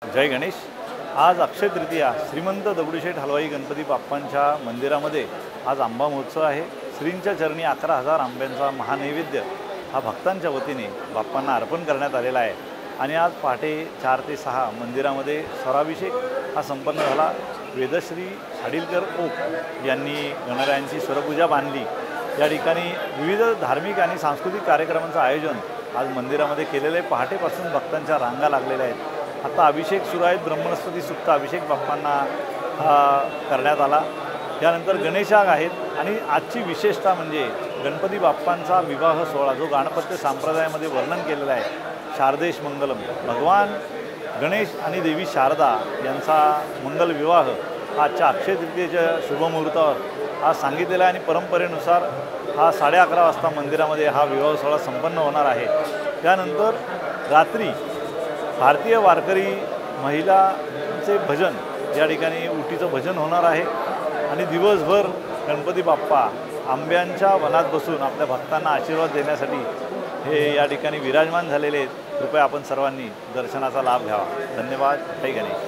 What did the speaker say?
जय गणेश। आज अक्षय तृतीया श्रीमंत दगडूशेठ हलवाई गणपती बाप्पांच्या मंदिरामध्ये आज आंबा महोत्सव आहे। श्रींच्या चरणी 11,000 आंब्यांचा महानैवेद्य हा भक्तांच्या वतीने बाप्पांना अर्पण करण्यात आलेला आहे। आणि आज पहाटे 4 ते 6 मंदिरामध्ये स्वराभिषेक हा संपन्न झाला। वेदश्री हाडीलकर ओक यांनी गणरायांची स्वरपूजा बांधली। या ठिकाणी विविध धार्मिक आणि सांस्कृतिक कार्यक्रमांचं आयोजन आज मंदिरामध्ये केलेलं आहे। पहाटेपासून भक्तांच्या रांगा लागलेल्या आहेत। आता अभिषेक सुरू आहेत। ब्रह्मस्तुती सुक्त अभिषेक बाप्पांना करण्यात आला। त्यानंतर गणेशाग आहेत आणि आजची विशेषता म्हणजे गणपती बाप्पांचा विवाह सोहळा जो गणपत्य संप्रदायामध्ये वर्णन केलेला आहे। शारदेश मंगलम, भगवान गणेश आणि देवी शारदा यांचा मंगल विवाह आजच्या अक्षय तृतीयेच्या शुभमुहूर्तावर आज सांगितलेला आहे। आणि परंपरेनुसार हा 11:30 वाजता मंदिरामध्ये हा विवाह सोहळा संपन्न होणार आहे। त्यानंतर रात्री भारतीय वारकरी महिलांचे भजन या ठिकाणी उटीचं भजन होणार आहे। आणि दिवसभर गणपती बाप्पा आंब्यांच्या वनात बसून आपल्या भक्तांना आशीर्वाद देण्यासाठी हे या ठिकाणी विराजमान झालेले आहेत। कृपया आपण सर्वांनी दर्शनाचा लाभ घ्यावा। धन्यवाद। जय गणेश।